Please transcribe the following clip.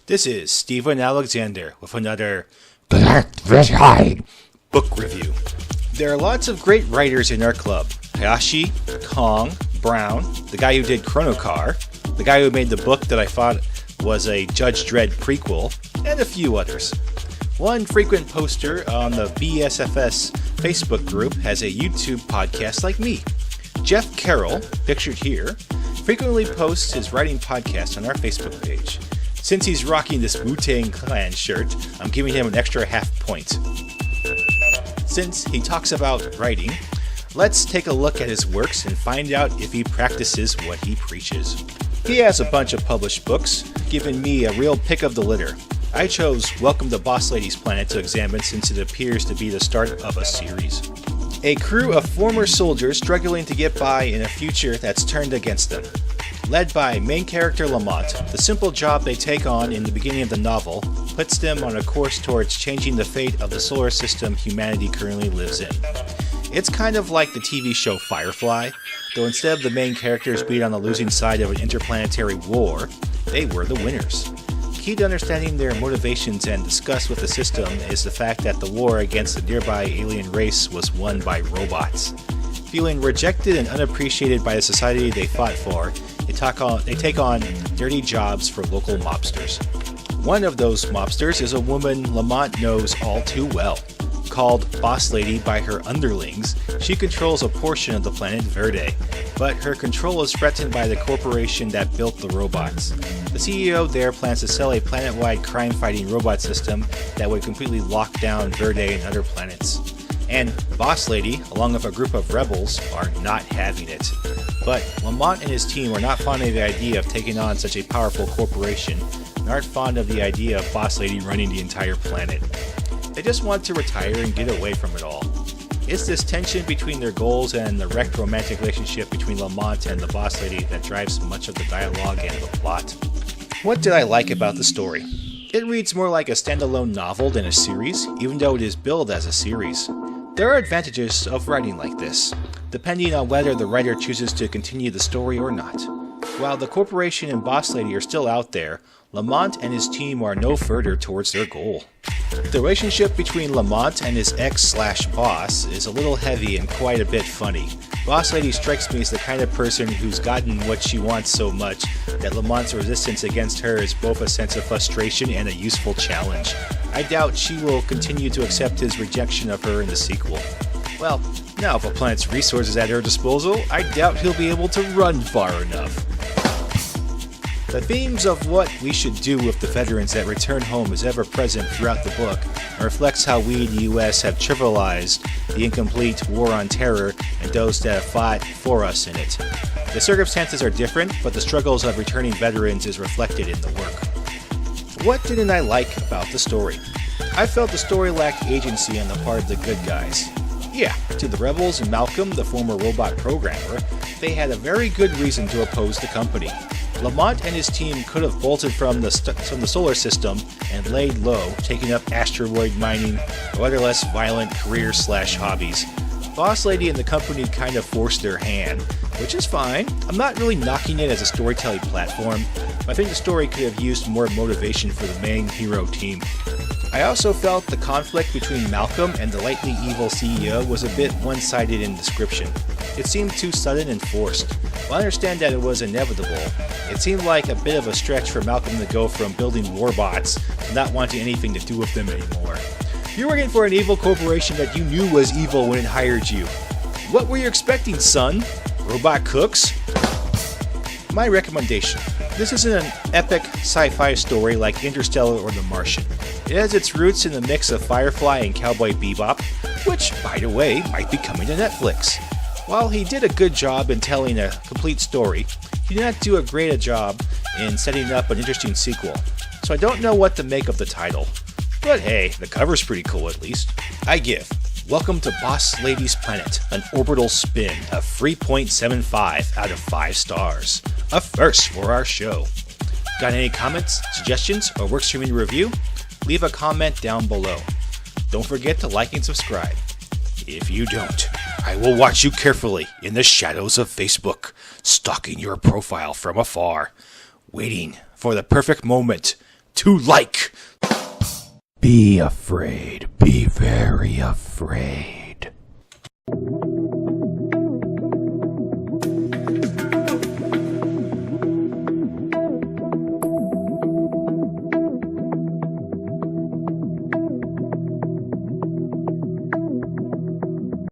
This is Stephen Alexander with another book review. There are lots of great writers in our club. Hayashi, Kong, Brown, the guy who did Chrono Car, the guy who made the book that I thought was a Judge Dredd prequel, and a few others. One frequent poster on the BSFS Facebook group has a YouTube podcast like me. Jeff Carroll, pictured here, frequently posts his writing podcast on our Facebook page. Since he's rocking this Wu-Tang Clan shirt, I'm giving him an extra half point. Since he talks about writing, let's take a look at his works and find out if he practices what he preaches. He has a bunch of published books, giving me a real pick of the litter. I chose Welcome to Boss Lady's Planet to examine since it appears to be the start of a series. A crew of former soldiers struggling to get by in a future that's turned against them. Led by main character Lamont, the simple job they take on in the beginning of the novel puts them on a course towards changing the fate of the solar system humanity currently lives in. It's kind of like the TV show Firefly, though instead of the main characters being on the losing side of an interplanetary war, they were the winners. Key to understanding their motivations and disgust with the system is the fact that the war against the nearby alien race was won by robots. Feeling rejected and unappreciated by the society they fought for, they take on dirty jobs for local mobsters. One of those mobsters is a woman Lamont knows all too well. Called Boss Lady by her underlings, she controls a portion of the planet Verde, but her control is threatened by the corporation that built the robots. The CEO there plans to sell a planet-wide crime-fighting robot system that would completely lock down Verde and other planets. And Boss Lady, along with a group of rebels, are not having it. But Lamont and his team are not fond of the idea of taking on such a powerful corporation, and aren't fond of the idea of Boss Lady running the entire planet. They just want to retire and get away from it all. It's this tension between their goals and the wrecked romantic relationship between Lamont and the Boss Lady that drives much of the dialogue and the plot. What did I like about the story? It reads more like a standalone novel than a series, even though it is billed as a series. There are advantages of writing like this, depending on whether the writer chooses to continue the story or not. While the corporation and Boss Lady are still out there, Lamont and his team are no further towards their goal. The relationship between Lamont and his ex-boss is a little heavy and quite a bit funny. Boss Lady strikes me as the kind of person who's gotten what she wants so much that Lamont's resistance against her is both a sense of frustration and a useful challenge. I doubt she will continue to accept his rejection of her in the sequel. Well, now if a planet's resources at her disposal, I doubt he'll be able to run far enough. The themes of what we should do with the veterans that return home is ever present throughout the book and reflects how we in the US have trivialized the incomplete war on terror and those that have fought for us in it. The circumstances are different, but the struggles of returning veterans is reflected in the work. What didn't I like about the story? I felt the story lacked agency on the part of the good guys. Yeah, to the rebels and Malcolm, the former robot programmer, they had a very good reason to oppose the company. Lamont and his team could have bolted from the solar system and laid low, taking up asteroid mining or other less violent careers/hobbies. Boss Lady and the company kind of forced their hand, which is fine. I'm not really knocking it as a storytelling platform, but I think the story could have used more motivation for the main hero team. I also felt the conflict between Malcolm and the lightly evil CEO was a bit one-sided in description. It seemed too sudden and forced. While I understand that it was inevitable, it seemed like a bit of a stretch for Malcolm to go from building warbots to not wanting anything to do with them anymore. You're working for an evil corporation that you knew was evil when it hired you. What were you expecting, son? Robot cooks? My recommendation. This isn't an epic sci-fi story like Interstellar or The Martian. It has its roots in the mix of Firefly and Cowboy Bebop, which, by the way, might be coming to Netflix. While he did a good job in telling a complete story, he did not do a great job in setting up an interesting sequel. So I don't know what to make of the title. But hey, the cover's pretty cool at least. I give Welcome to Boss Lady's Planet, an orbital spin of 3.75 out of 5 stars. A first for our show. Got any comments, suggestions, or work streaming to review? Leave a comment down below. Don't forget to like and subscribe. If you don't, I will watch you carefully in the shadows of Facebook, stalking your profile from afar, waiting for the perfect moment to like. Be afraid. Be very afraid.